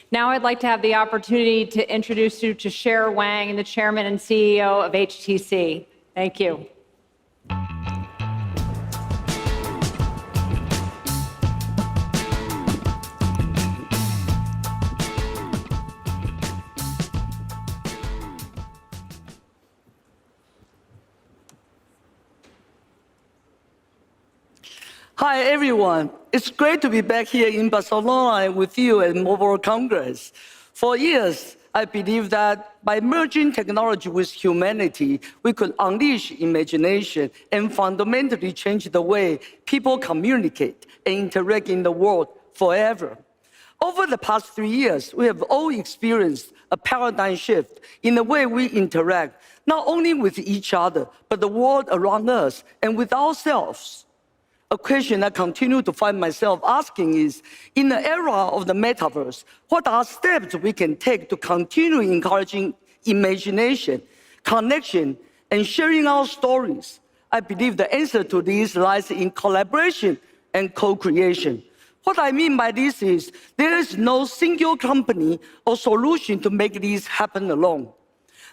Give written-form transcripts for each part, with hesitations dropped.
Now I'd like to have the opportunity to introduce you to Cher Wang, the Chairman and CEO of HTC. Thank you. Hi, everyone. It's great to be back here in Barcelona with you at Mobile Congress. For years, I believe that by merging technology with humanity, we could unleash imagination and fundamentally change the way people communicate and interact in the world forever. Over the past 3 years, we have all experienced a paradigm shift in the way we interact, not only with each other, but the world around us and with ourselves. A question I continue to find myself asking is, in the era of the metaverse, what are steps we can take to continue encouraging imagination, connection, and sharing our stories? I believe the answer to this lies in collaboration and co-creation. What I mean by this is, there is no single company or solution to make this happen alone.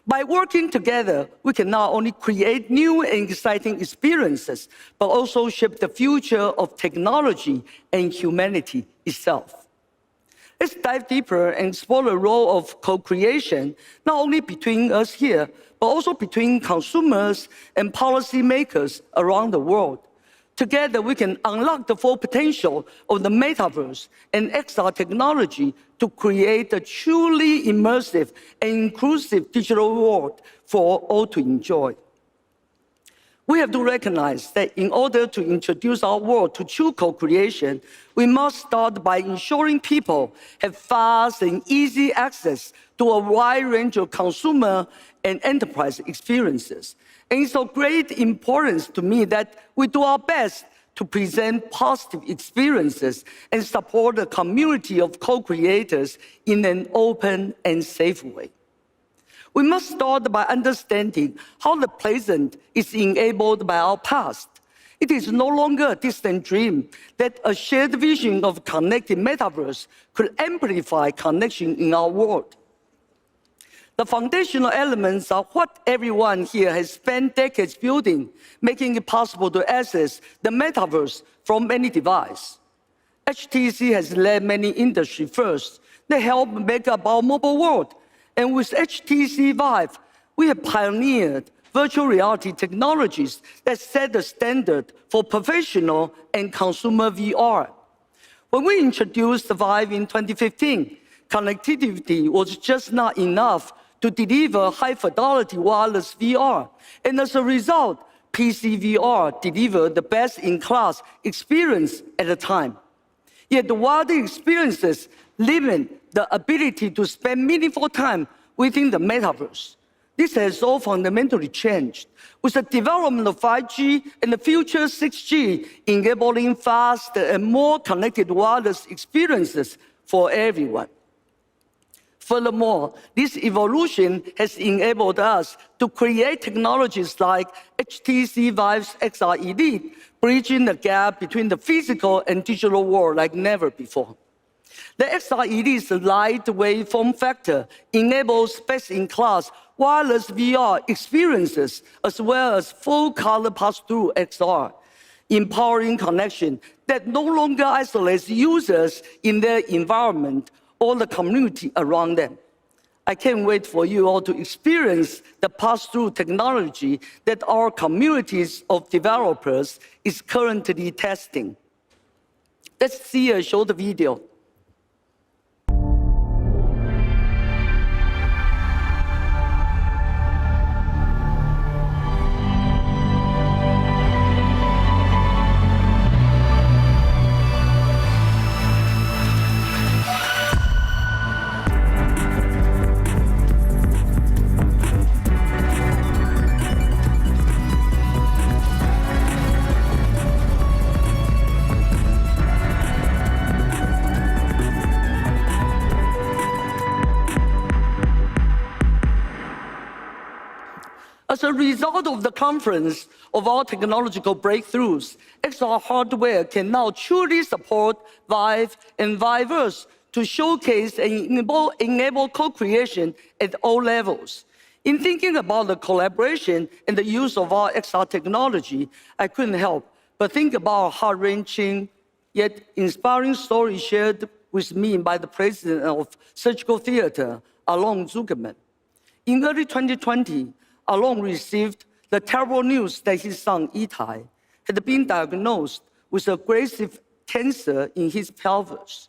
By working together, we can not only create new and exciting experiences, but also shape the future of technology and humanity itself. Let's dive deeper and explore the role of co-creation, not only between us here, but also between consumers and policymakers around the world. Together, we can unlock the full potential of the metaverse and XR technology to create a truly immersive and inclusive digital world for all to enjoy. We have to recognize that in order to introduce our world to true co-creation, we must start by ensuring people have fast and easy access to a wide range of consumer and enterprise experiences. And it's of great importance to me that we do our best to present positive experiences and support a community of co-creators in an open and safe way. We must start by understanding how the present is enabled by our past. It is no longer a distant dream that a shared vision of connected metaverse could amplify connection in our world. The foundational elements are what everyone here has spent decades building, making it possible to access the metaverse from any device. HTC has led many industry firsts that help make up our mobile world. And with HTC Vive, we have pioneered virtual reality technologies that set the standard for professional and consumer VR. When we introduced the Vive in 2015, connectivity was just not enough to deliver high-fidelity wireless VR. And as a result, PC VR delivered the best-in-class experience at the time. Yet while the experiences limit the ability to spend meaningful time within the metaverse, this has all fundamentally changed, with the development of 5G and the future 6G enabling faster and more connected wireless experiences for everyone. Furthermore, this evolution has enabled us to create technologies like HTC Vive's XR Elite, bridging the gap between the physical and digital world like never before. The XR Elite's lightweight form factor enables best-in-class wireless VR experiences, as well as full-color pass-through XR, empowering connection that no longer isolates users in their environment or the community around them. I can't wait for you all to experience the pass-through technology that our communities of developers is currently testing. Let's see a short video. As a result of the confluence of our technological breakthroughs, XR hardware can now truly support Vive and Viveverse to showcase and enable co-creation at all levels. In thinking about the collaboration and the use of our XR technology, I couldn't help but think about heart-wrenching yet inspiring story shared with me by the president of Surgical Theater, Alon Zuckerman. In early 2020, Alon received the terrible news that his son, Itai, had been diagnosed with aggressive cancer in his pelvis.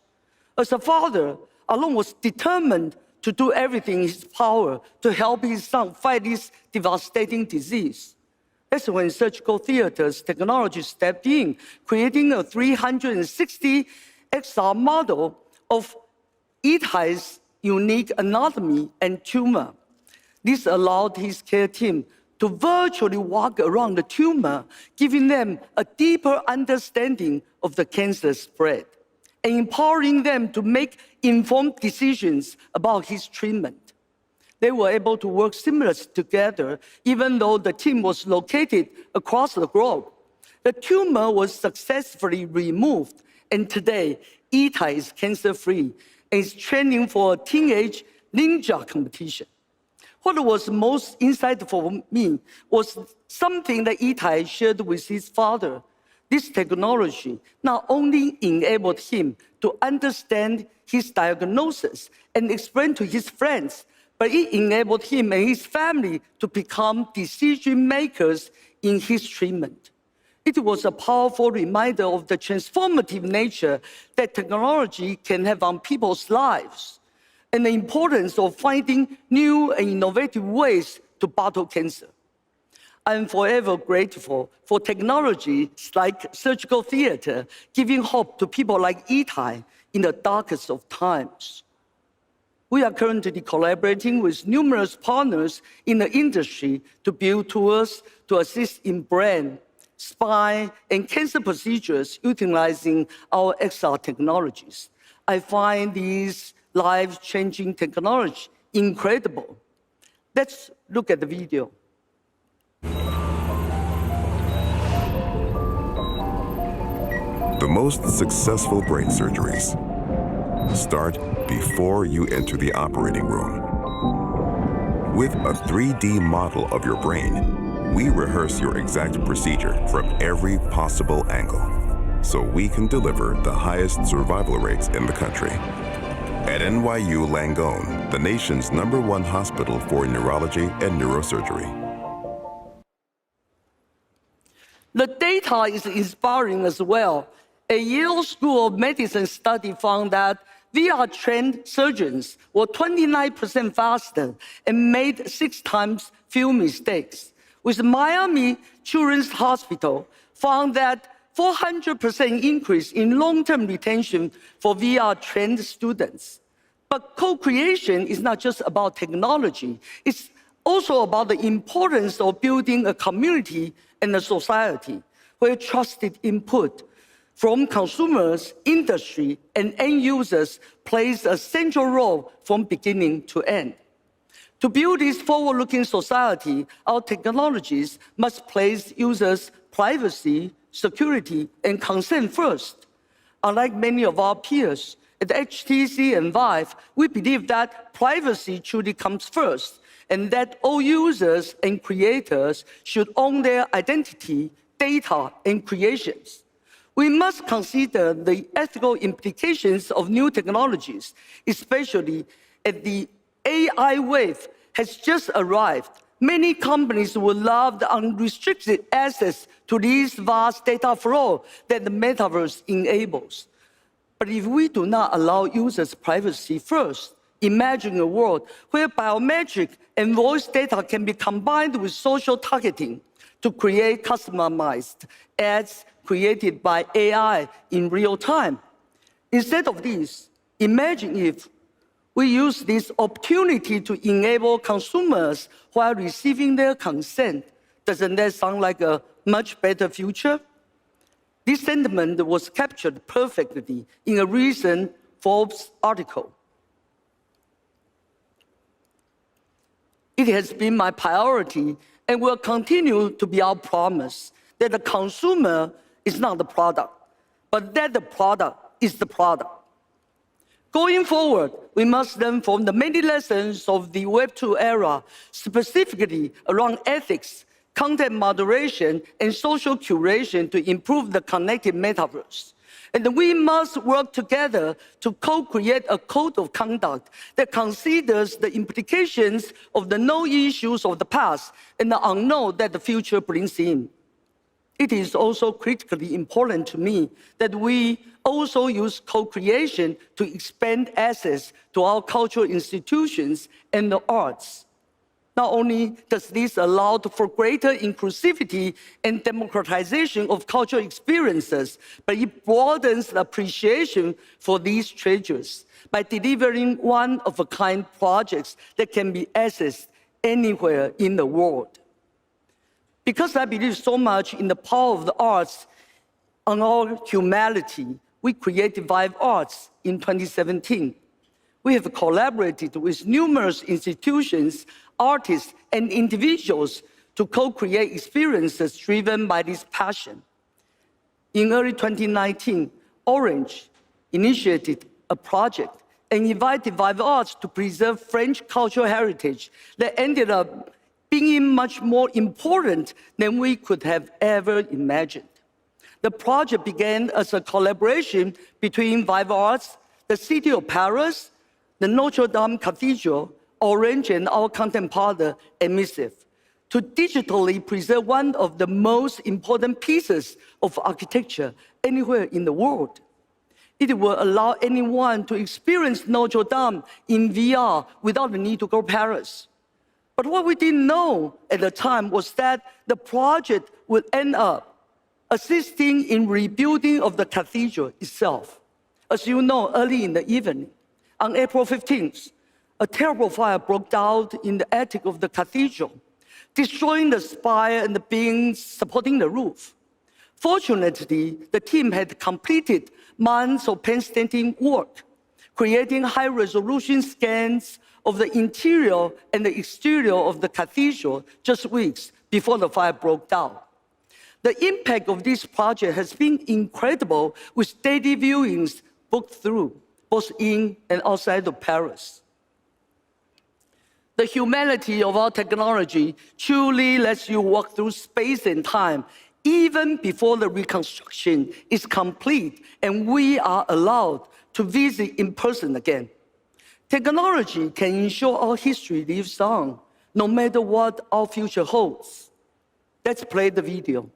As a father, Alon was determined to do everything in his power to help his son fight this devastating disease. That's when Surgical Theater's technology stepped in, creating a 360 XR model of Itai's unique anatomy and tumor. This allowed his care team to virtually walk around the tumor, giving them a deeper understanding of the cancer spread and empowering them to make informed decisions about his treatment. They were able to work seamlessly together, even though the team was located across the globe. The tumor was successfully removed, and today, Itai is cancer-free and is training for a teenage ninja competition. What was most insightful for me was something that Itai shared with his father. This technology not only enabled him to understand his diagnosis and explain to his friends, but it enabled him and his family to become decision makers in his treatment. It was a powerful reminder of the transformative nature that technology can have on people's lives and the importance of finding new and innovative ways to battle cancer. I am forever grateful for technologies like Surgical Theater, giving hope to people like Itai in the darkest of times. We are currently collaborating with numerous partners in the industry to build tools to assist in brain, spine, and cancer procedures utilizing our XR technologies. I find these life-changing technology incredible. Let's look at the video. The most successful brain surgeries start before you enter the operating room. With a 3D model of your brain, we rehearse your exact procedure from every possible angle, so we can deliver the highest survival rates in the country. At NYU Langone, the nation's #1 hospital for neurology and neurosurgery. The data is inspiring as well. A Yale School of Medicine study found that VR-trained surgeons were 29% faster and made 6 times fewer mistakes. With Miami Children's Hospital found that 400% increase in long-term retention for VR-trained students. But co-creation is not just about technology. It's also about the importance of building a community and a society where trusted input from consumers, industry, and end users plays a central role from beginning to end. To build this forward-looking society, our technologies must place users' privacy, security, and consent first. Unlike many of our peers, at HTC and Vive, we believe that privacy truly comes first, and that all users and creators should own their identity, data, and creations. We must consider the ethical implications of new technologies, especially as the AI wave has just arrived. Many companies would love the unrestricted access to this vast data flow that the metaverse enables. But if we do not allow users' privacy first, imagine a world where biometric and voice data can be combined with social targeting to create customized ads created by AI in real time. Instead of this, imagine if we use this opportunity to enable consumers while receiving their consent. Doesn't that sound like a much better future? This sentiment was captured perfectly in a recent Forbes article. It has been my priority and will continue to be our promise that the consumer is not the product, but that the product is the product. Going forward, we must learn from the many lessons of the Web 2 era, specifically around ethics, content moderation, and social curation to improve the connected metaverse. And we must work together to co-create a code of conduct that considers the implications of the known issues of the past and the unknown that the future brings in. It is also critically important to me that we also use co-creation to expand access to our cultural institutions and the arts. Not only does this allow for greater inclusivity and democratization of cultural experiences, but it broadens the appreciation for these treasures by delivering one-of-a-kind projects that can be accessed anywhere in the world. Because I believe so much in the power of the arts on our humanity, we created Vive Arts in 2017. We have collaborated with numerous institutions, artists, and individuals to co-create experiences driven by this passion. In early 2019, Orange initiated a project and invited Vive Arts to preserve French cultural heritage that ended up being much more important than we could have ever imagined. The project began as a collaboration between Vive Arts, the City of Paris, the Notre Dame Cathedral, Orange, and our content partner, Emissive, to digitally preserve one of the most important pieces of architecture anywhere in the world. It will allow anyone to experience Notre Dame in VR without the need to go to Paris. But what we didn't know at the time was that the project would end up assisting in rebuilding of the cathedral itself. As you know, early in the evening, on April 15th, a terrible fire broke out in the attic of the cathedral, destroying the spire and the beams supporting the roof. Fortunately, the team had completed months of painstaking work, creating high-resolution scans of the interior and the exterior of the cathedral just weeks before the fire broke out. The impact of this project has been incredible, with daily viewings booked through, both in and outside of Paris. The humanity of our technology truly lets you walk through space and time even before the reconstruction is complete and we are allowed to visit in person again. Technology can ensure our history lives on, no matter what our future holds. Let's play the video.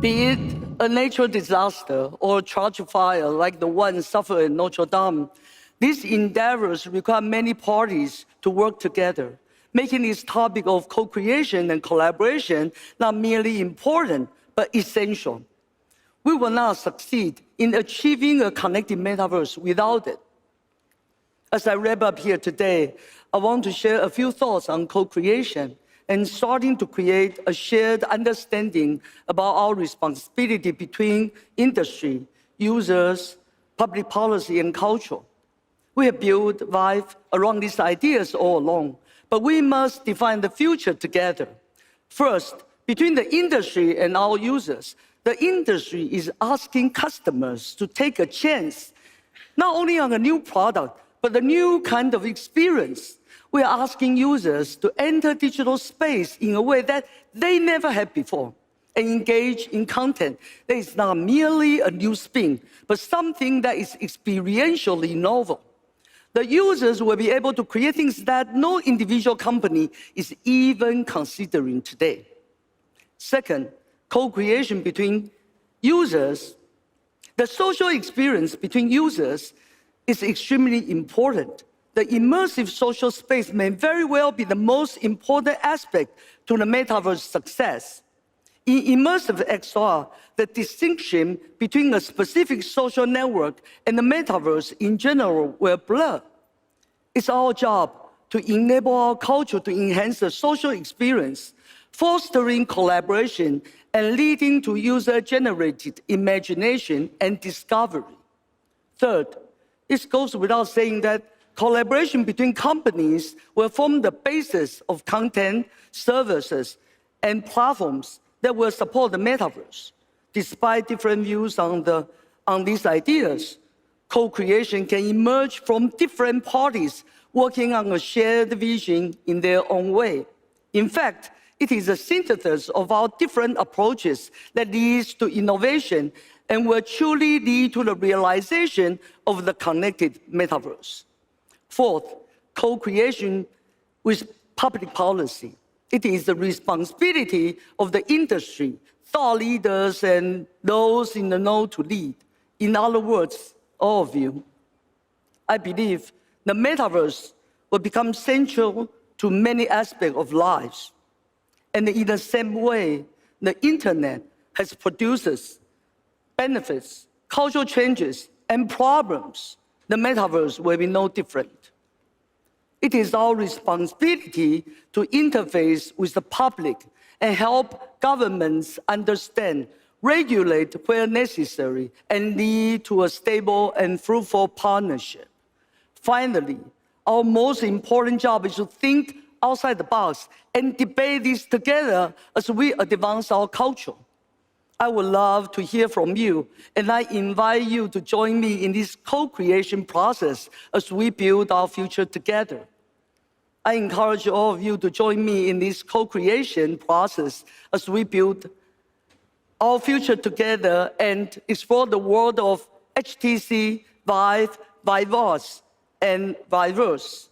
Be it a natural disaster or a tragic fire like the one suffered in Notre Dame, these endeavors require many parties to work together, making this topic of co-creation and collaboration not merely important, but essential. We will not succeed in achieving a connected metaverse without it. As I wrap up here today, I want to share a few thoughts on co-creation and starting to create a shared understanding about our responsibility between industry, users, public policy, and culture. We have built Vive around these ideas all along, but we must define the future together. First, between the industry and our users, the industry is asking customers to take a chance, not only on a new product, but a new kind of experience. We are asking users to enter digital space in a way that they never had before and engage in content that is not merely a new spin, but something that is experientially novel. The users will be able to create things that no individual company is even considering today. Second, co-creation between users, the social experience between users is extremely important. The immersive social space may very well be the most important aspect to the metaverse success. In immersive XR, the distinction between a specific social network and the metaverse in general will blur. It's our job to enable our culture to enhance the social experience, fostering collaboration and leading to user-generated imagination and discovery. Third, it goes without saying that collaboration between companies will form the basis of content, services, and platforms that will support the metaverse. Despite different views on these ideas, co-creation can emerge from different parties working on a shared vision in their own way. In fact, it is a synthesis of our different approaches that leads to innovation and will truly lead to the realization of the connected metaverse. Fourth, co-creation with public policy. It is the responsibility of the industry, thought leaders, and those in the know to lead. In other words, all of you. I believe the metaverse will become central to many aspects of lives. And in the same way, the internet has produced benefits, cultural changes, and problems. The metaverse will be no different. It is our responsibility to interface with the public and help governments understand, regulate where necessary, and lead to a stable and fruitful partnership. Finally, our most important job is to think outside the box and debate this together as we advance our culture. I would love to hear from you, and I invite you to join me in this co-creation process as we build our future together. I encourage all of you to join me in this co-creation process as we build our future together and explore the world of HTC, Vive, Viveverse, and Viveverse.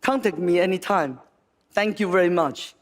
Contact me anytime. Thank you very much.